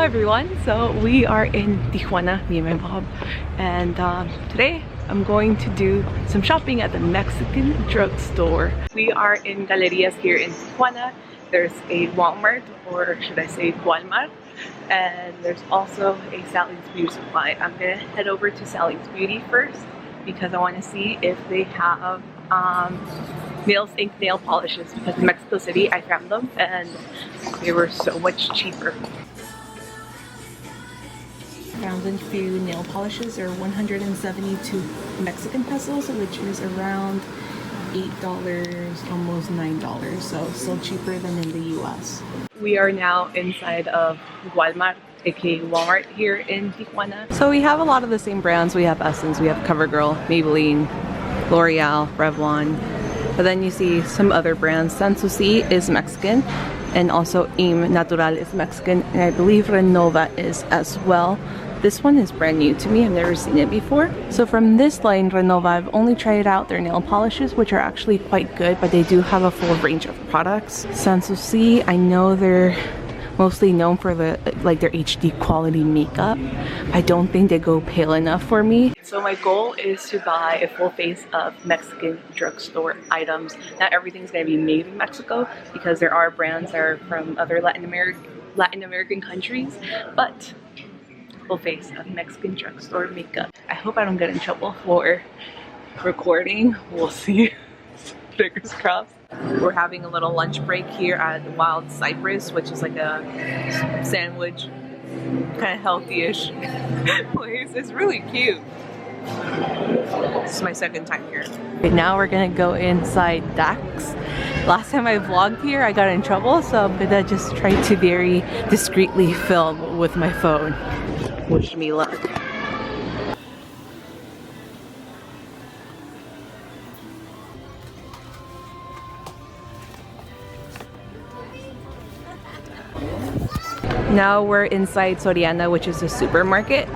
everyone, so we are in Tijuana, me and my mom, and today I'm going to do some shopping at the Mexican drugstore. We are in Galerías here in Tijuana. There's a Walmart, or should I say Walmart, and there's also a Sally's Beauty Supply. I'm gonna head over to Sally's Beauty first because I want to see if they have Nails Inc nail polishes, because in Mexico City I found them and they were so much cheaper. Found a few nail polishes. They're 172 Mexican pesos, which is around $8, almost $9, so still cheaper than in the US. We are now inside of Walmart, aka Walmart here in Tijuana. So we have a lot of the same brands. We have Essence, we have CoverGirl, Maybelline, L'Oreal, Revlon. But then you see some other brands. Sanssouci is Mexican, and also Im Natural is Mexican, and I believe Renova is as well. This one is brand new to me, I've never seen it before. So from this line, Renova, I've only tried out their nail polishes, which are actually quite good, but they do have a full range of products. Sanssouci, I know they're mostly known for their HD quality makeup. I don't think they go pale enough for me. So my goal is to buy a full face of Mexican drugstore items. Not everything's gonna be made in Mexico because there are brands that are from other Latin American countries, but full face of Mexican drugstore makeup. I hope I don't get in trouble for recording. We'll see. Fingers crossed. We're having a little lunch break here at Wild Cypress, which is like a sandwich, kind of healthy-ish place. It's really cute. This is my second time here. Okay, now we're gonna go inside Dax. Last time I vlogged here, I got in trouble, so I'm gonna just try to very discreetly film with my phone. Wish me luck. Now we're inside Soriana, which is a supermarket,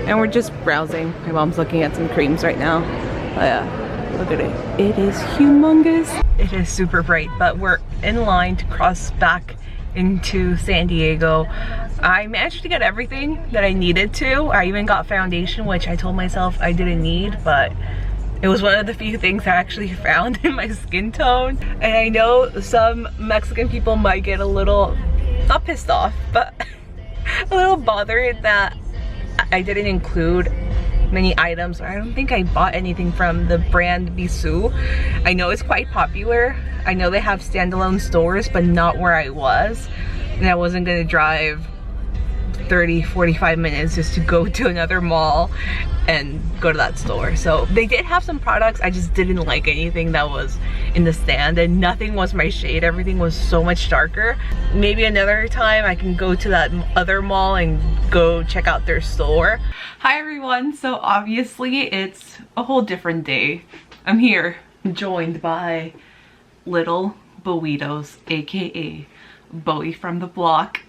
and we're just browsing. My mom's looking at some creams right now. Oh yeah, look at it. It is humongous. It is super bright, but we're in line to cross back into San Diego. I managed to get everything that I needed to. I even got foundation, which I told myself I didn't need, but it was one of the few things I actually found in my skin tone. And I know some Mexican people might get a little, not pissed off, but a little bothered that I didn't include many items. I don't think I bought anything from the brand Bisou. I know it's quite popular. I know they have standalone stores, but not where I was. And I wasn't gonna drive 30-45 minutes just to go to another mall and go to that store. So they did have some products. I just didn't like anything that was in the stand, and nothing was my shade. Everything was so much darker. Maybe another time I can go to that other mall and go check out their store. Hi everyone. So obviously it's a whole different day. I'm here joined by little Bowitos, aka Bowie from the block.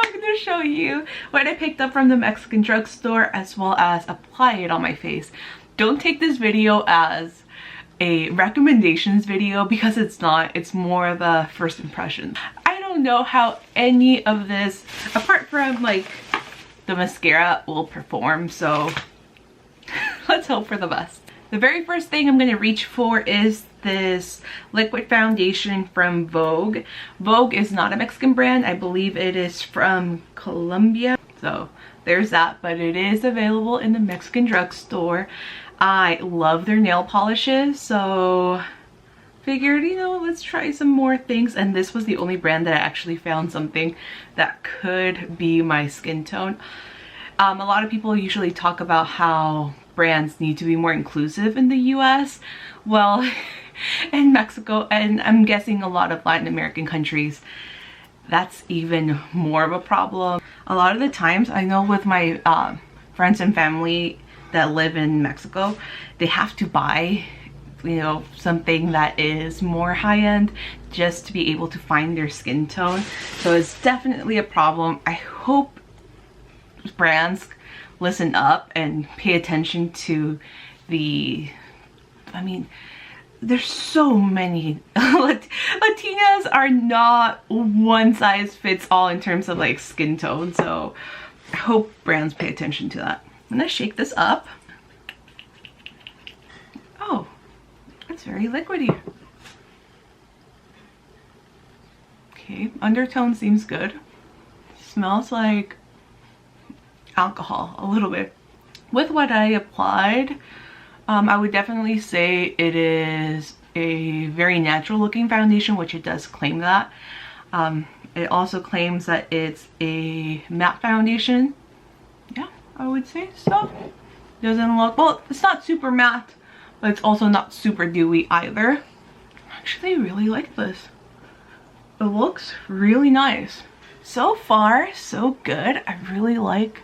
I'm gonna show you what I picked up from the Mexican drugstore, as well as apply it on my face. Don't take this video as a recommendations video, because it's not. It's more the first impression. I don't know how any of this, apart from like the mascara, will perform, so let's hope for the best. The very first thing I'm gonna reach for is this liquid foundation from Vogue. Vogue is not a Mexican brand. I believe it is from Colombia. So there's that, but it is available in the Mexican drugstore. I love their nail polishes, so figured, you know, let's try some more things. And this was the only brand that I actually found something that could be my skin tone. A lot of people usually talk about how brands need to be more inclusive in the US. Well, in Mexico, and I'm guessing a lot of Latin American countries, that's even more of a problem. A lot of the times, I know with my friends and family that live in Mexico, they have to buy, you know, something that is more high-end just to be able to find their skin tone. So it's definitely a problem. I hope brands listen up and pay attention to the, I mean, there's so many. Latinas are not one size fits all in terms of like skin tone, so I hope brands pay attention to that. I'm gonna shake this up. Oh, it's very liquidy. Okay, undertone seems good. Smells like alcohol a little bit. With what I applied, I would definitely say it is a very natural looking foundation, which it does claim that. It also claims that it's a matte foundation. Yeah, I would say so. Doesn't look, well, it's not super matte, but it's also not super dewy either. I actually really like this. It looks really nice. So far, so good. I really like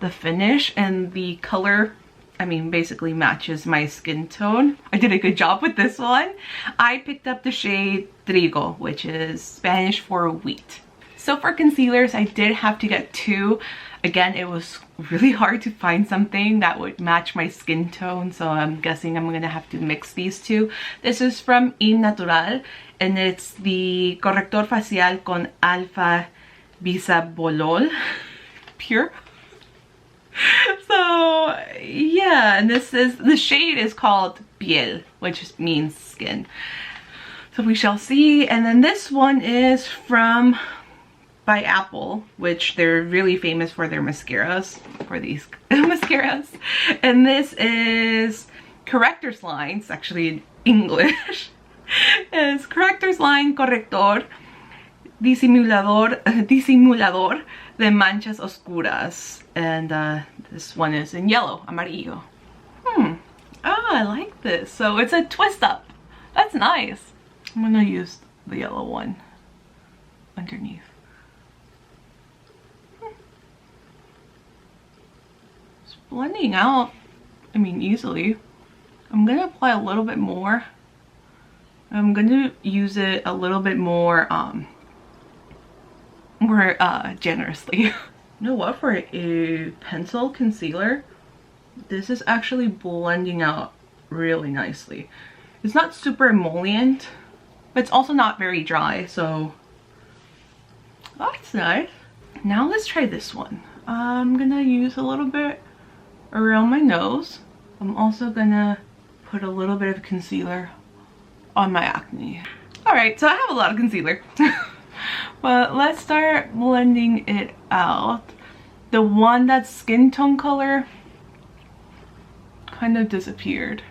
the finish, and the color, I mean, basically matches my skin tone. I did a good job with this one. I picked up the shade Trigo, which is Spanish for wheat. So for concealers, I did have to get two. Again, it was really hard to find something that would match my skin tone, so I'm guessing I'm gonna have to mix these two. This is from Natural, and it's the Corrector Facial con Alfa Bisabolol Pure. So yeah, and this is, the shade is called Piel, which means skin. So we shall see. And then this one is from by Apple, which they're really famous for their mascaras, for these mascaras. And this is Corrector's line. It's actually in English. It's Corrector's line Corrector Disimulador de manchas oscuras, and this one is in yellow, Amarillo. Oh, I like this. So it's a twist up. That's nice. I'm gonna use the yellow one underneath. It's blending out, I mean, easily. I'm gonna apply a little bit more. I'm gonna use it a little bit more generously. You know what, for a pencil concealer, this is actually blending out really nicely. It's not super emollient, but it's also not very dry, so that's nice. Now let's try this one. I'm gonna use a little bit around my nose. I'm also gonna put a little bit of concealer on my acne. Alright, so I have a lot of concealer. But let's start blending it out. The one that's skin tone color kind of disappeared.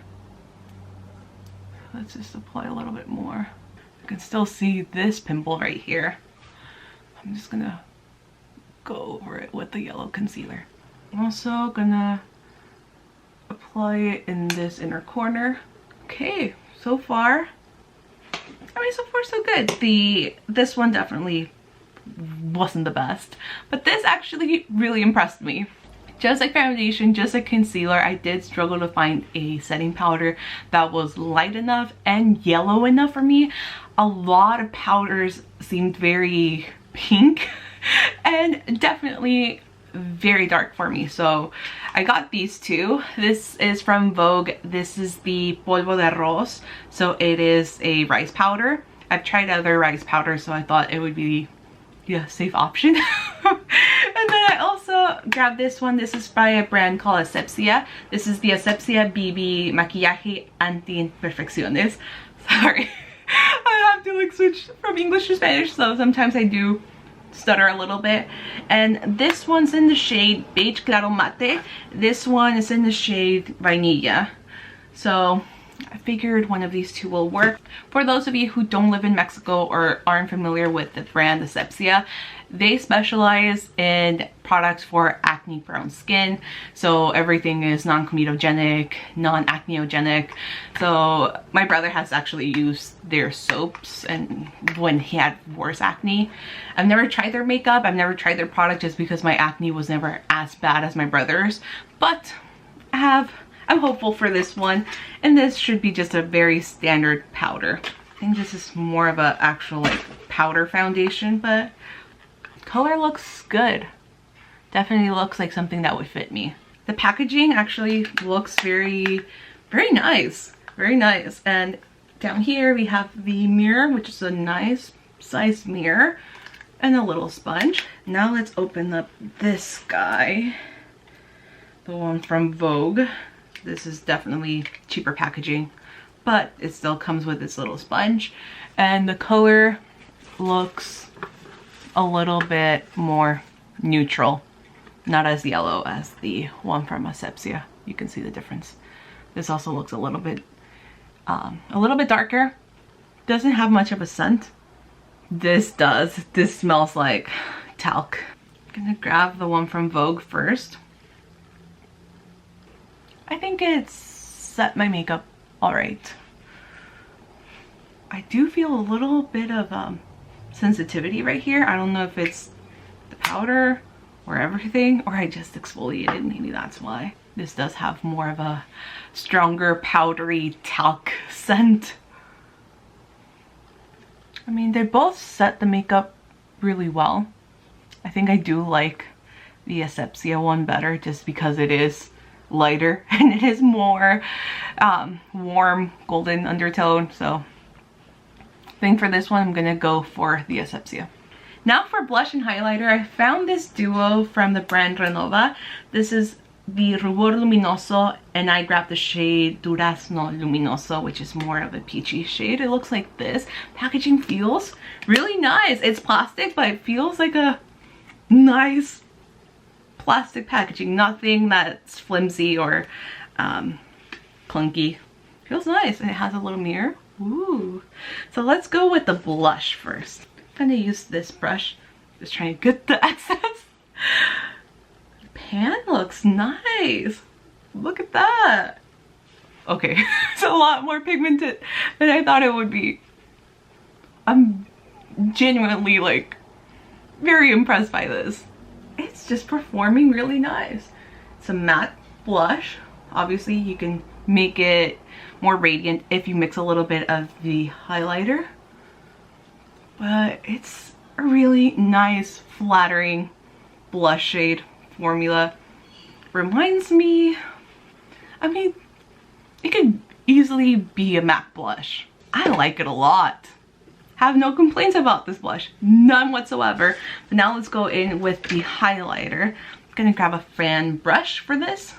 Let's just apply a little bit more. You can still see this pimple right here. I'm just gonna go over it with the yellow concealer. I'm also gonna apply it in this inner corner. Okay, so far, I mean, so far so good. This one definitely wasn't the best, but this actually really impressed me. Just like foundation, just like concealer, I did struggle to find a setting powder that was light enough and yellow enough for me. A lot of powders seemed very pink and definitely very dark for me, so I got these two. This is from Vogue. This is the Polvo de Arroz, so it is a rice powder. I've tried other rice powders, so I thought it would be a safe option. And then I also grabbed this one. This is by a brand called Asepxia. This is the Asepxia BB Maquillaje Anti-Imperfecciones. Sorry, I have to like switch from English to Spanish, so sometimes I do stutter a little bit. And this one's in the shade Beige Claro Mate. This one is in the shade Vainilla. So I figured one of these two will work. For those of you who don't live in Mexico or aren't familiar with the brand Asepxia, they specialize in products for acne prone skin. So everything is non-comedogenic, non-acneogenic. So my brother has actually used their soaps and when he had worse acne. I've never tried their makeup, I've never tried their product just because my acne was never as bad as my brother's, but I'm hopeful for this one, and this should be just a very standard powder. I think this is more of a actual like powder foundation, but color looks good. Definitely looks like something that would fit me. The packaging actually looks very nice. Very nice. And Down here we have the mirror, which is a nice sized mirror, and a little sponge. Now let's open up this guy, the one from Vogue. This is definitely cheaper packaging, but it still comes with this little sponge, and the color looks a little bit more neutral, not as yellow as the one from Asepxia. You can see the difference. This also looks a little bit darker. Doesn't have much of a scent. This does. This smells like talc. I'm gonna grab the one from Vogue first. I think it's set my makeup all right. I do feel a little bit of sensitivity right here. I don't know if it's the powder or everything, or I just exfoliated. Maybe that's why. This does have more of a stronger powdery talc scent. I mean, they both set the makeup really well. I think I do like the Asepxia one better just because it is lighter and it is more warm golden undertone. So I think for this one I'm gonna go for the Asepxia. Now for blush and highlighter, I found this duo from the brand Renova. This is the Rubor Luminoso, and I grabbed the shade Durazno Luminoso, which is more of a peachy shade. It looks like this. Packaging feels really nice. It's plastic, but it feels like a nice plastic packaging. Nothing that's flimsy or clunky. Feels nice, and it has a little mirror. Ooh. So let's go with the blush first. I'm gonna use this brush. Just trying to get the excess. Pan looks nice. Look at that. Okay, it's a lot more pigmented than I thought it would be. I'm genuinely like very impressed by this. It's just performing really nice. It's a matte blush. Obviously you can make it more radiant if you mix a little bit of the highlighter, but it's a really nice flattering blush shade formula. Reminds me, I mean, it could easily be a MAC blush. I like it a lot. Have no complaints about this blush, none whatsoever. But now let's go in with the highlighter. I'm gonna grab a fan brush for this.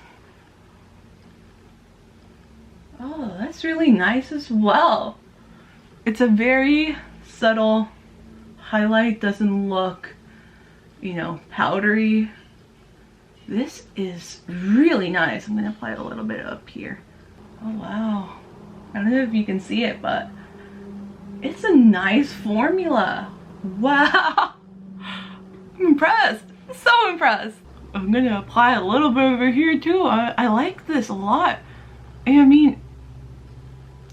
Oh, that's really nice as well. It's a very subtle highlight, doesn't look, you know, powdery. This is really nice. I'm gonna apply a little bit up here. Oh wow. I don't know if you can see it, but it's a nice formula. Wow. I'm impressed. So impressed. I'm gonna apply a little bit over here too. I like this a lot. And I mean,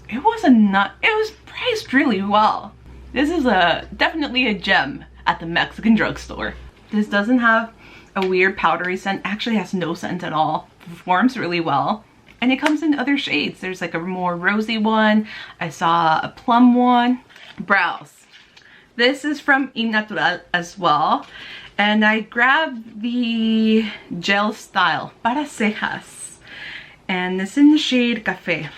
it was priced really well. This is definitely a gem at the Mexican drugstore. This doesn't have a weird powdery scent. Actually has no scent at all. Performs really well. And it comes in other shades. There's like a more rosy one. I saw a plum one. Brows. This is from Innatural as well. And I grabbed the gel style para cejas. And it's in the shade Café.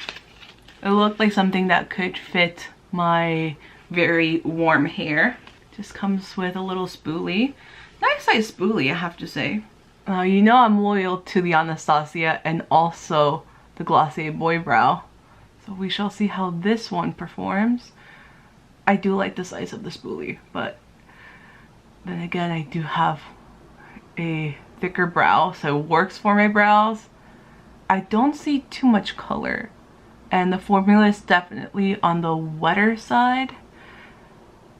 It looked like something that could fit my very warm hair. Just comes with a little spoolie. Nice size spoolie, I have to say. You know I'm loyal to the Anastasia and also the Glossier Boy Brow. So we shall see how this one performs. I do like the size of the spoolie, but then again I do have a thicker brow, so it works for my brows. I don't see too much color, and the formula is definitely on the wetter side.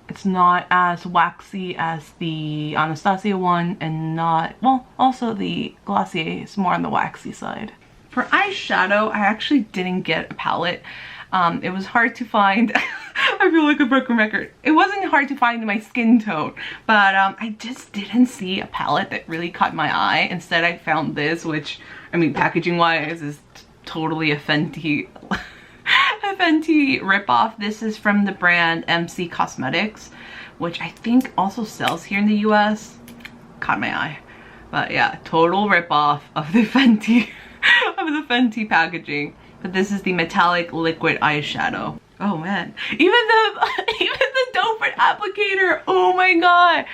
It's not as waxy as the Anastasia one, and not, well, also the Glossier is more on the waxy side. For eyeshadow, I actually didn't get a palette. It was hard to find. I feel like a broken record. It wasn't hard to find my skin tone, but I just didn't see a palette that really caught my eye. Instead, I found this, which, I mean, packaging wise is totally a Fenty a Fenty ripoff. This is from the brand MC Cosmetics, which I think also sells here in the US. Caught my eye. But yeah, total ripoff of the Fenty of the Fenty packaging. But this is the metallic liquid eyeshadow. Oh man, even the doe-foot applicator. Oh my god.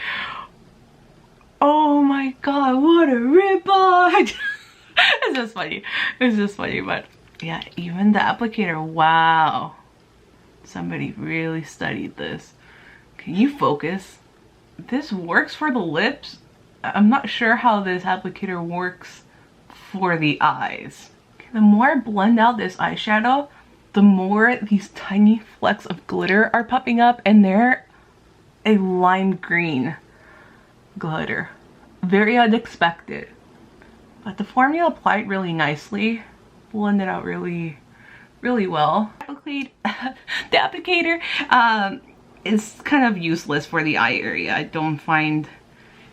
Oh my god, what a rip-off. It's just funny. It's just funny, but yeah, even the applicator. Wow. Somebody really studied this. Can you focus? This works for the lips. I'm not sure how this applicator works for the eyes. The more I blend out this eyeshadow, the more these tiny flecks of glitter are popping up, and they're a lime green glitter. Very unexpected. But the formula applied really nicely. Blended out really well. The applicator is kind of useless for the eye area. I don't find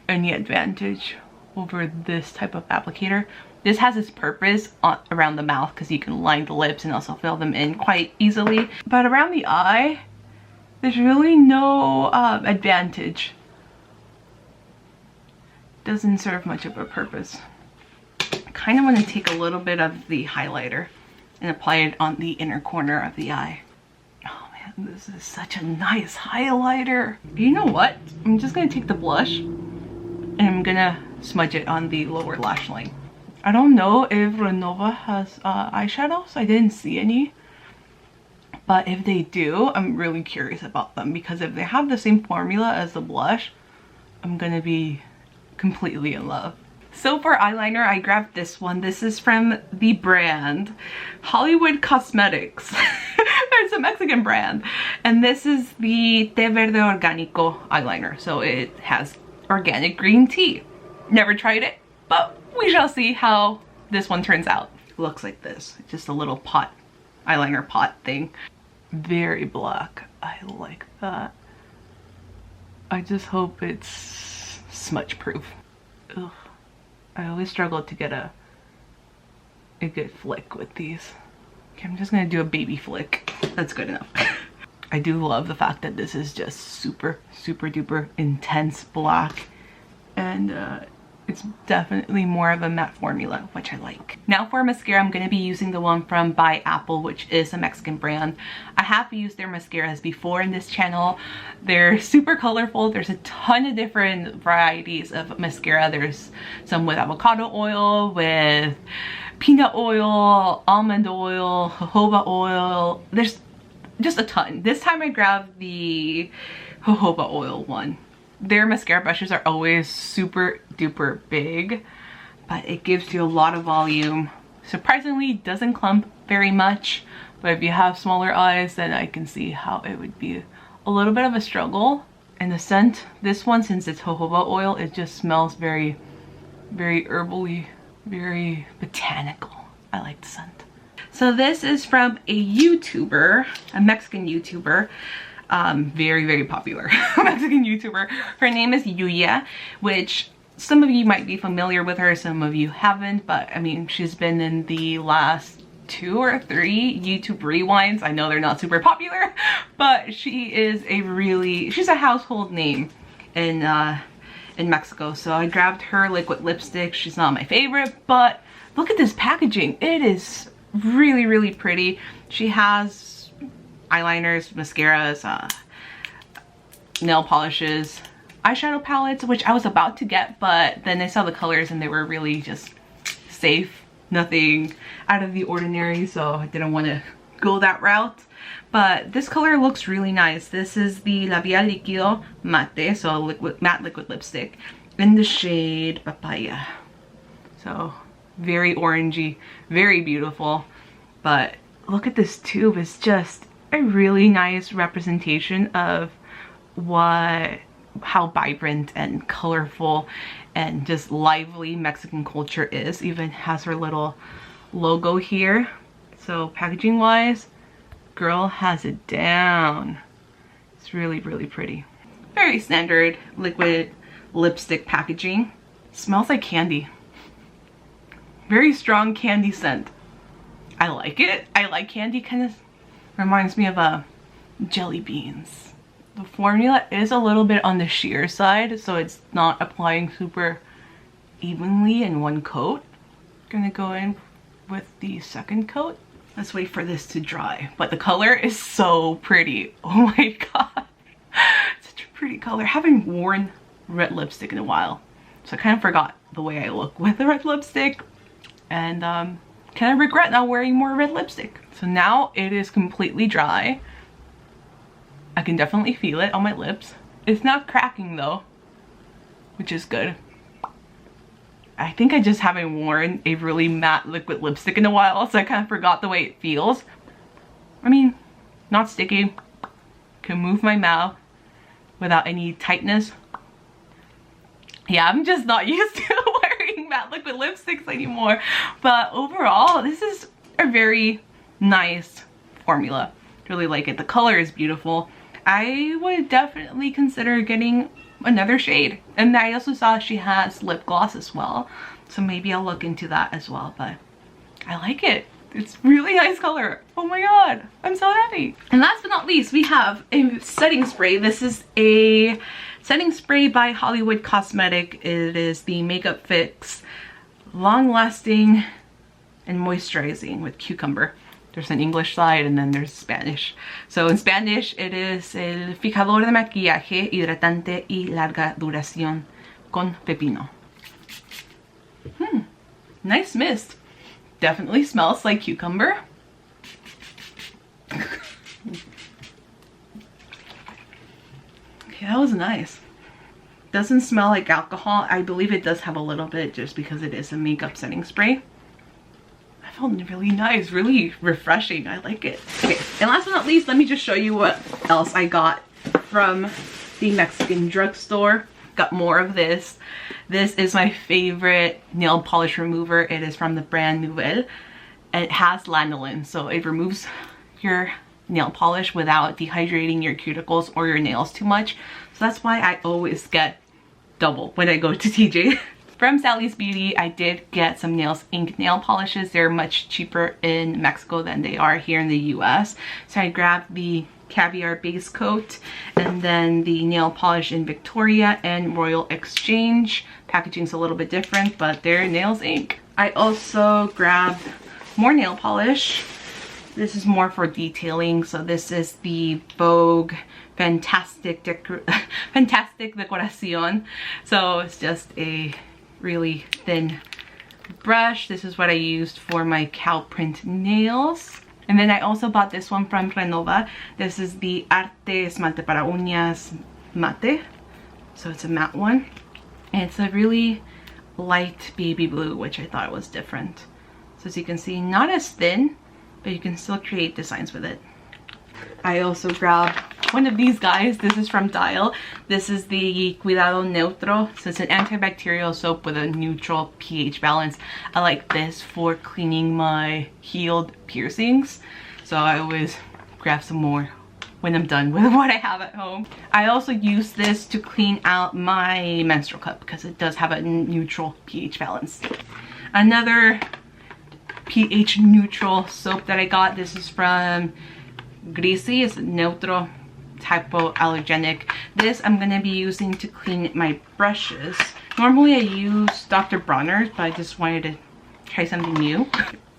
any advantage over this type of applicator. This has its purpose around the mouth because you can line the lips and also fill them in quite easily. But around the eye, there's really no advantage. Doesn't serve much of a purpose. I kind of want to take a little bit of the highlighter and apply it on the inner corner of the eye. Oh man, this is such a nice highlighter. You know what? I'm just going to take the blush and I'm going to smudge it on the lower lash line. I don't know if Renova has eyeshadows. I didn't see any. But if they do, I'm really curious about them, because if they have the same formula as the blush, I'm going to be completely in love. So for eyeliner, I grabbed this one. This is from the brand Hollywood Cosmetics. It's a Mexican brand. And this is the Verde Organico eyeliner. So it has organic green tea. Never tried it, but we shall see how this one turns out. It looks like this. Just a little pot, eyeliner pot thing. Very black. I like that. I just hope it's smudge proof. Ugh. I always struggle to get a good flick with these. Okay, I'm just gonna do a baby flick. That's good enough. I do love the fact that this is just super duper intense black, and it's definitely more of a matte formula, which I like. Now for mascara, I'm going to be using the one from By Apple, which is a Mexican brand. I have used their mascaras before in this channel. They're super colorful. There's a ton of different varieties of mascara. There's some with avocado oil, with peanut oil, almond oil, jojoba oil. There's just a ton. This time I grabbed the jojoba oil one. Their mascara brushes are always super duper big, but it gives you a lot of volume. Surprisingly, doesn't clump very much, but if you have smaller eyes, then I can see how it would be a little bit of a struggle. And the scent, this one, since it's jojoba oil, it just smells very herbally, very botanical. I like the scent. So this is from a YouTuber, a Mexican YouTuber. Very popular Mexican YouTuber. Her name is Yuya, which some of you might be familiar with her, some of you haven't, but I mean, she's been in the last 2 or 3 YouTube rewinds. I know they're not super popular, but she is she's a household name in Mexico. So I grabbed her liquid lipstick. She's not my favorite, but look at this packaging. It is really pretty. She has eyeliners, mascaras, nail polishes, eyeshadow palettes, which I was about to get, but then I saw the colors and they were really just safe, nothing out of the ordinary, so I didn't want to go that route. But this color looks really nice. This is the Labial Líquido Mate, so matte liquid lipstick in the shade Papaya. So very orangey, very beautiful. But look at this tube. It's just a really nice representation of how vibrant and colorful and just lively Mexican culture is. Even has her little logo here. So packaging wise, girl has it down. It's really pretty. Very standard liquid lipstick packaging. Smells like candy. Very strong candy scent. I like it. I like candy. Kind of reminds me of jelly beans. The formula is a little bit on the sheer side, so it's not applying super evenly in one coat. Gonna go in with the second coat. Let's wait for this to dry. But the color is so pretty. Oh my god. Such a pretty color. I haven't worn red lipstick in a while, so I kind of forgot the way I look with the red lipstick, and kind of regret not wearing more red lipstick. So now it is completely dry. I can definitely feel it on my lips. It's not cracking though, which is good. I think I just haven't worn a really matte liquid lipstick in a while, so I kind of forgot the way it feels. I mean, not sticky. Can move my mouth without any tightness. Yeah, I'm just not used to wearing matte liquid lipsticks anymore. But overall, this is a very nice formula. Really like it. The color is beautiful. I would definitely consider getting another shade. And I also saw she has lip gloss as well, so maybe I'll look into that as well. But I like it. It's really nice color. Oh my god, I'm so happy. And last but not least, we have a setting spray. This is a setting spray by Hollywood Cosmetic. It is the Makeup Fix Long Lasting and Moisturizing with Cucumber. There's an English side and then there's Spanish. So in Spanish, it is el fijador de maquillaje hidratante y larga duración con pepino. Nice mist. Definitely smells like cucumber. Okay, that was nice. Doesn't smell like alcohol. I believe it does have a little bit just because it is a makeup setting spray. I felt really nice, really refreshing. I like it. Okay, and last but not least, let me just show you what else I got from the Mexican drugstore. Got more of this. This is my favorite nail polish remover. It is from the brand Nouvelle. It has lanolin, so it removes your nail polish without dehydrating your cuticles or your nails too much. So that's why I always get double when I go to TJ. From Sally's Beauty, I did get some Nails Inc nail polishes. They're much cheaper in Mexico than they are here in the US. So I grabbed the Caviar Base Coat and then the nail polish in Victoria and Royal Exchange. Packaging's a little bit different, but they're Nails Inc. I also grabbed more nail polish. This is more for detailing. So this is the Vogue Fantastic Decoración. So it's just a really thin brush. This is what I used for my cow print nails. And then I also bought this one from Renova. This is the Arte Esmalte para Uñas Mate. So it's a matte one. And it's a really light baby blue, which I thought was different. So as you can see, not as thin, but you can still create designs with it. I also grabbed one of these guys. This is from Dial. This is the Cuidado Neutro. So it's an antibacterial soap with a neutral pH balance. I like this for cleaning my healed piercings. So I always grab some more when I'm done with what I have at home. I also use this to clean out my menstrual cup because it does have a neutral pH balance. Another pH neutral soap that I got. This is from Greasy. It's neutral hypoallergenic. This I'm going to be using to clean my brushes. Normally I use Dr. Bronner's, but I just wanted to try something new.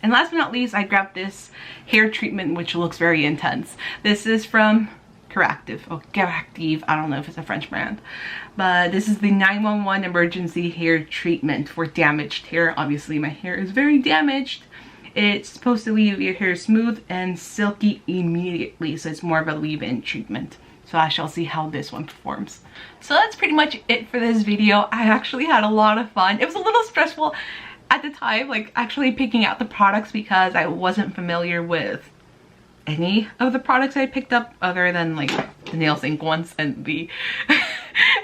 And last but not least, I grabbed this hair treatment, which looks very intense. This is from Corrector. I don't know if it's a French brand, but this is the 911 emergency hair treatment for damaged hair. Obviously my hair is very damaged. It's supposed to leave your hair smooth and silky immediately, so it's more of a leave-in treatment. So I shall see how this one performs. So that's pretty much it for this video. I actually had a lot of fun. It was a little stressful at the time, like actually picking out the products, because I wasn't familiar with any of the products I picked up other than like the Nails Inc ones and the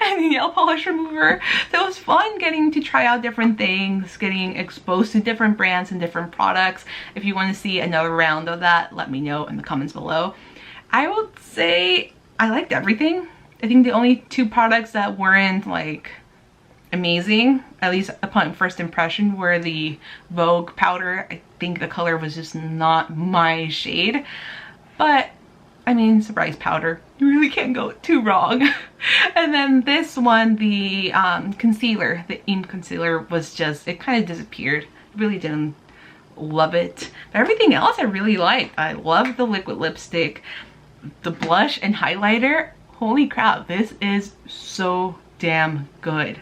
and the nail polish remover. So it was fun getting to try out different things, getting exposed to different brands and different products. If you want to see another round of that, let me know in the comments below. I would say I liked everything. I think the only two products that weren't like amazing, at least upon first impression, were the Vogue powder. I think the color was just not my shade, but I mean, surprise powder, you really can't go too wrong. And then this one, the concealer, the Ink concealer, was just, it kind of disappeared. It really didn't love it. But everything else I really liked. I love the liquid lipstick, the blush and highlighter. Holy crap, this is so damn good.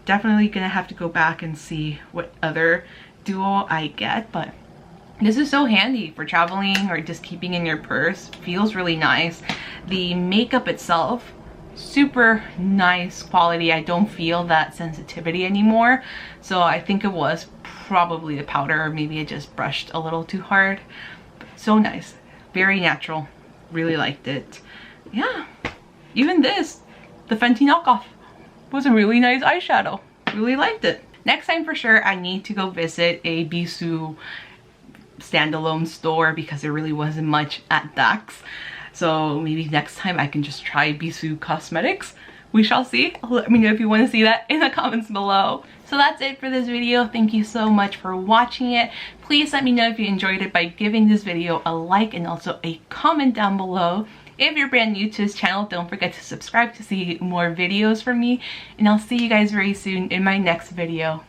Definitely gonna have to go back and see what other duo I get, but this is so handy for traveling or just keeping in your purse. Feels really nice. The makeup itself, super nice quality. I don't feel that sensitivity anymore, so I think it was probably the powder, or maybe I just brushed a little too hard. But so nice, very natural, really liked it. Yeah, even this, the Fenty knockoff, was a really nice eyeshadow. Really liked it. Next time for sure I need to go visit a Bisou standalone store because there really wasn't much at Dax. So maybe next time I can just try Bisou Cosmetics. We shall see. Let me know if you want to see that in the comments below. So that's it for this video. Thank you so much for watching it. Please let me know if you enjoyed it by giving this video a like and also a comment down below. If you're brand new to this channel, don't forget to subscribe to see more videos from me. And I'll see you guys very soon in my next video.